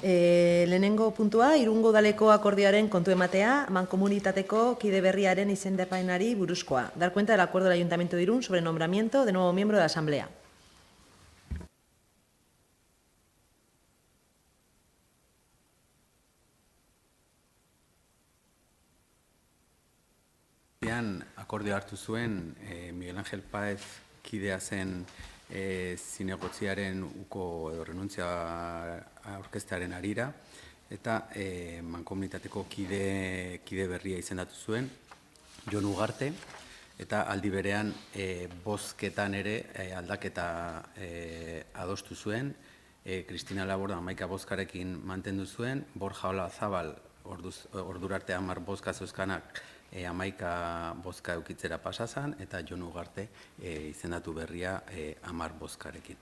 Lehenengo puntua, Irungo udaleko akordioaren kontu ematea, mankomunitateko kide berriaren izendapenari buruzkoa. Dar cuenta del acuerdo del Ayuntamiento de Irún sobre el nombramiento de nuevo miembro de la Asamblea. Akordio hartu zuen Miguel Ángel Páez kidea zen zinegotziaren uko edo renuntzia aurkeztearen arira, eta mankomunitateko kide berria izendatu zuen, Jon Ugarte, eta aldi berean bozketan ere aldaketa adostu zuen, Cristina Laborda 11 bozkarekin mantendu zuen, Borja Olazabal ordurarte 10 bozka zeuzkanak 11 bozka eukitzera pasazan, eta Jon Ugarte izendatu berria 10 bozkarekin.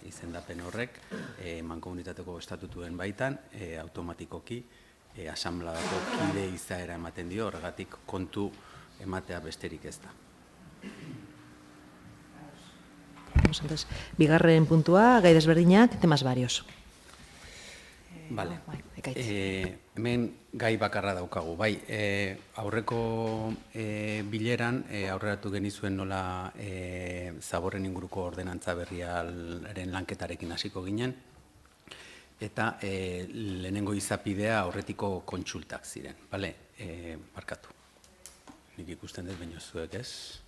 Izendapen horrek mankomunitateko estatutuen baitan automatikoki asanbladako kide izaera ematen dio, horregatik kontu ematea besterik ez da. Bigarren puntua, gai desberdinak, temas varios. Bale, hemen gai bakarra daukagu. Bai, aurreko bileran aurreratu genizuen nola zaborren inguruko ordenantza berriaren lanketarekin hasiko ginen, eta lehenengo izapidea aurretiko kontsultak ziren. Bale, barkatu. Nik ikusten dut baino zuek ez.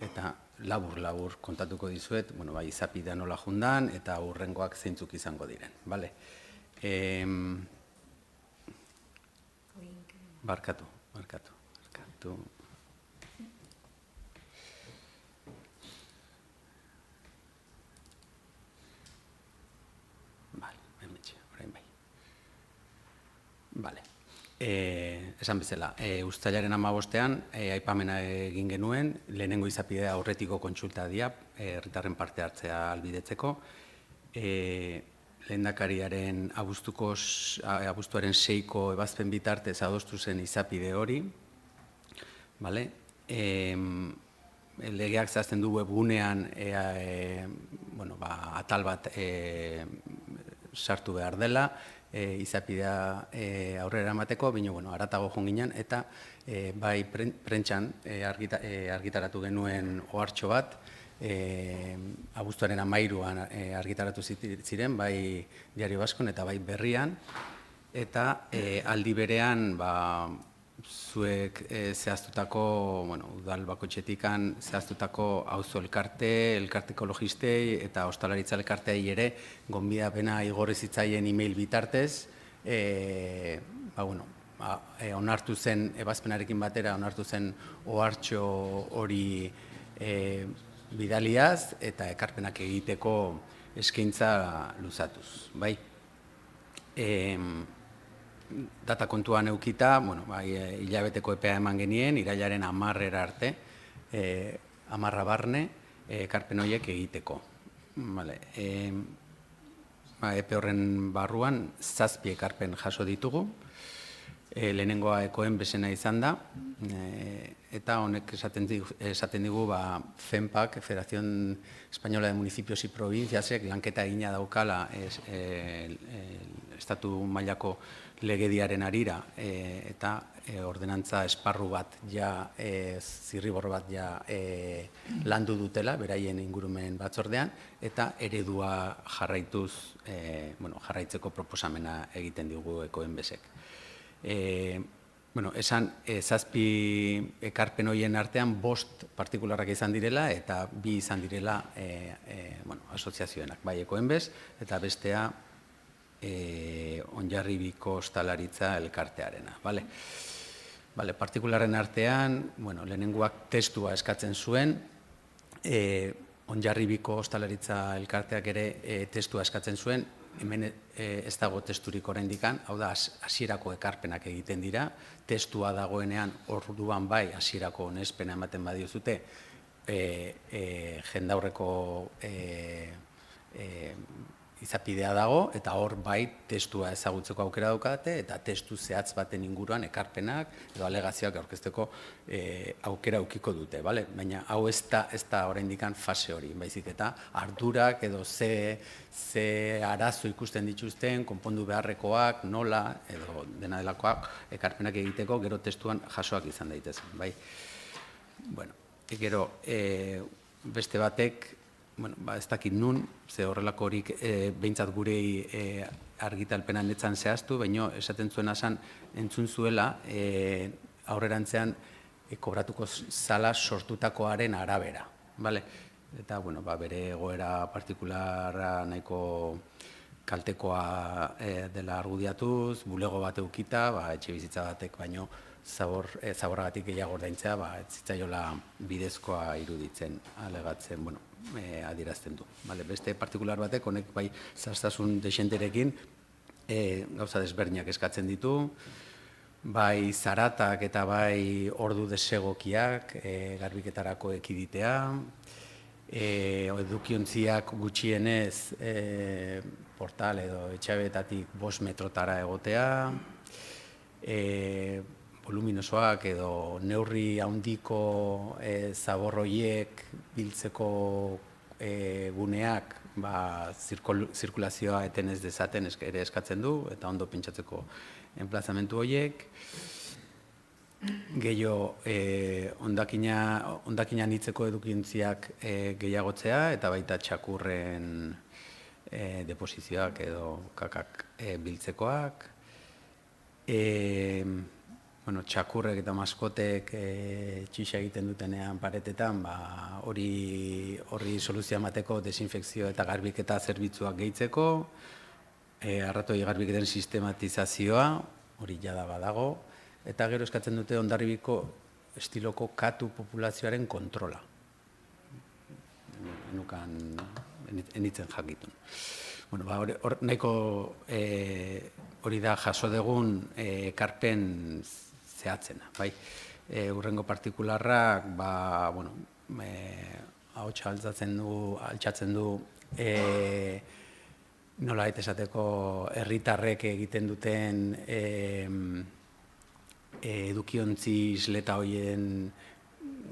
Eta labur kontatuko dizuet, bai, izapidea nola jundan, eta hurrengoak zeintzuk izango diren. Bale. Barkatu. Bale, esan bezala, uztailaren 15ean aipamena egin genuen, lehenengo izapidea aurretiko kontsulta dira, herritarren parte hartzea ahalbidetzeko, lehendakariaren abuztuaren 6ko ebazpen bitartez adostu zen izapide hori. Legeak zehazten du webgunean atal bat sartu behar dela, izapidea aurrera emateko, baina haratago joan ginen, eta bai prentsan argitaratu genuen ohartxo bat, abuztuaren 13an argitaratu ziren, bai Diario Baskon eta bai Berrian, eta aldi berean zuek zehaztutako, udal bakoitzetikan zehaztutako auzo elkarte ekologistei eta ostalaritza elkarteei ere gonbidapena igorri zitzaien email bitartez, onartu zen, ebazpenarekin batera onartu zen ohartxo hori bidaliaz eta ekarpenak egiteko eskaintza luzatuz. Data kontuan eukita, hilabeteko epea eman genien, irailaren 10 arte, 10 barne, ekarpen horiek egiteko. Epe horren barruan 7 ekarpen jaso ditugu, lehenengoa ekoen bezena izan da, eta honek esaten digu FEMPAK, Federación Española de Municipios y Provinciasek, lanketa egina daukala estatu mailako legediaren arira, eta ordenantza esparru bat, zirribor bat landu dutela, beraien ingurumen batzordean, eta eredua jarraitzeko proposamena egiten digu ekoen bezek. Esan 7 ekarpen horien artean 5 partikularrak izan direla eta 2 izan direla asoziazioenak, bai ekoenbez eta bestea Hondarribiko ostalaritza elkartearena. Partikularren artean, lehenengoak testua eskatzen zuen, Hondarribiko ostalaritza elkarteak ere testua eskatzen zuen, hemen ez dago testurik oraindikan, hau da, hasierako ekarpenak egiten dira, testua dagoenean orduan bai hasierako onespena ematen badiozute, jendaurreko izapidea dago, eta hor bai testua ezagutzeko aukera daukate, eta testu zehatz baten inguruan ekarpenak edo alegazioak aurkezteko aukera aukiko dute, bale? Baina hau ez da oraindik fase hori, baizik eta ardurak edo ze arazo ikusten dituzten, konpondu beharrekoak, nola, edo dena delakoak ekarpenak egiteko gero testuan jasoak izan daitezen, bai? Bueno, gero beste batek, ez dakit nun, ze horrelako horik behintzat gurei argitalpenan netzan zehaztu, baina esaten zuena zan entzun zuela aurrerantzean kobratuko zala sortutakoaren arabera, bale? Eta, bere egoera partikularra nahiko kaltekoa dela argudiatuz, bulego bat eukita, etxe bizitza batek baino zaborragatik gehiago ordaintzea, ez zitzaiola bidezkoa iruditzen, alegatzen, adierazten du. Beste partikular batek, honek bai zaztasun desenterekin gauza desberdinak eskatzen ditu, bai zaratak eta bai ordu desegokiak garbiketarako ekiditea, edukiontziak gutxienez portal edo etxabetatik 5 metrotara egotea, voluminosoak edo neurri handiko zaborroiek biltzeko guneak zirkulazioa eten ez dezaten ere eskatzen du, eta ondo pentsatzeko enplazamentu horiek. Gehiago, ondakina anitzeko edukiontziak gehiagotzea, eta baita txakurren deposizioak edo kakak biltzekoak. Txakurrek eta maskotek txixa egiten dutenean paretetan, hori soluzioa emateko desinfekzio eta garbiketa zerbitzuak gehitzeko, arratoi garbiketen sistematizazioa, hori jada badago, eta gero eskatzen dute Hondarribiko estiloko katu populazioaren kontrola. Enitzen jakitun. Nahiko hori da jaso dugun ekarpen zehatzena. Hurrengo partikularrak, ahotsa altxatzen du nola esateko herritarrek egiten duten edukiontzi isleta horien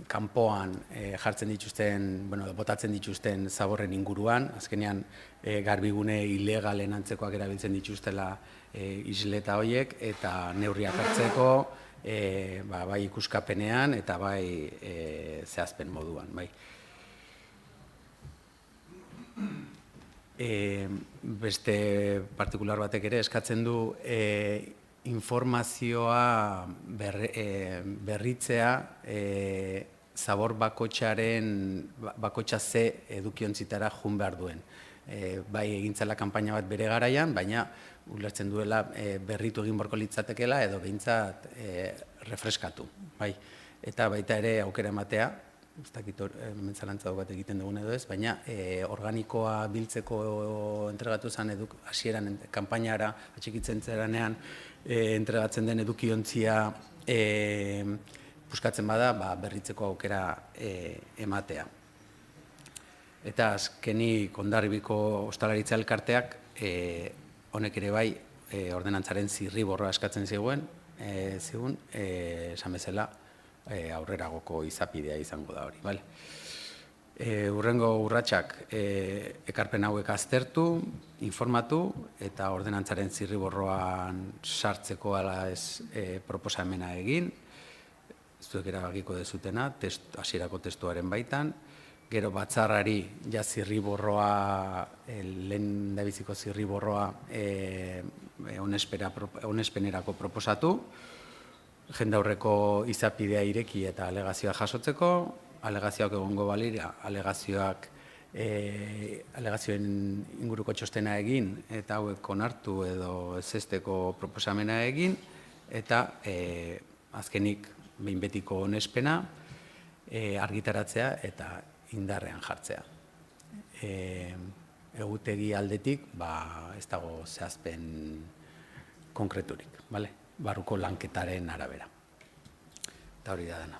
kanpoan jartzen dituzten, botatzen dituzten zaborren inguruan, azkenean garbigune ilegalen antzekoak erabiltzen dituztela isleta horiek, eta neurriak hartzeko bai ikuskapenean eta bai zehazpen moduan. Beste partikular batek ere eskatzen du informazioa berritzea zabor bakotxa ze edukiontzitara jun behar duen. Bai egintzala kanpaina bat bere garaian, baina ulertzen duela berritu egin borko litzatekela edo behintzat refreskatu. Eta baita ere aukera ematea, ez dakit mentzalantza bat egiten dugun edo ez, baina organikoa biltzeko entregatu zen hasieran kanpainara atxikitzen zeranean entregatzen den edukiontzia buskatzen bada, berritzeko aukera ematea. Eta azkenik Hondarribiko Ostalaritza Elkarteak honek ere bai ordenantzaren zirriborroa eskatzen zigun, esan bezala aurreragoko izapidea izango da hori. Hurrengo urratsak ekarpen hauek aztertu, informatu eta ordenantzaren zirriborroan sartzeko ala ez proposamena egin, zuek erabakiko dezutena, hasierako testuaren baitan, gero batzarrari zirriborroa, lehen dabiziko zirriborroa onespenerako proposatu, jendaurreko izapidea ireki eta alegazioa jasotzeko, alegazioak egongo balira, alegazioen inguruko txostena egin eta hauek onartu edo ezesteko proposamena egin, eta azkenik behin betiko onespena argitaratzea eta indarrean jartzea. Egutegi aldetik ez dago zehazpen konkreturik, barruko lanketaren arabera. Eta hori da dena.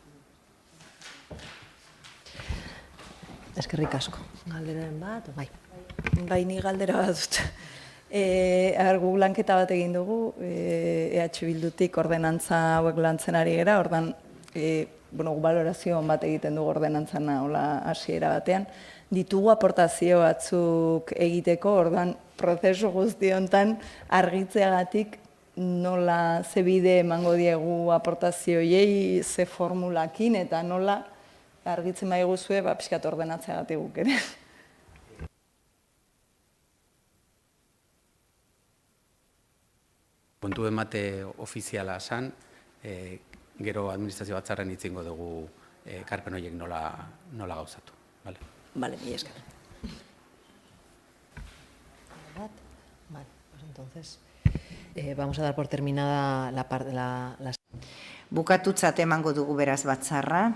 Eskerrik asko. Galderaren bat, bai. Bai, ni galdera bat dut. Gu lanketa bat egin dugu, EH Bildutik ordenantza hauek lantzen ari gara, ordan, gu balorazio bat egiten dugu ordenantzana hola hasiera batean. Ditugu aportazio batzuk egiteko, ordan prozesu guzti hontan argitzeagatik nola ze bide emango diegu aportazioiei, ze formulakin, eta nola argitzen bai guzue, pixkat ordenatzeagatik guk ere. Kontu emate ofiziala esan, gero administrazio batzarren itzingo dugu ekarpen horiek nola gauzatu. Vale, mila esker. Vale, pues entonces vamos a dar por terminada la parte. Bukatutzat emango dugu beraz batzarra.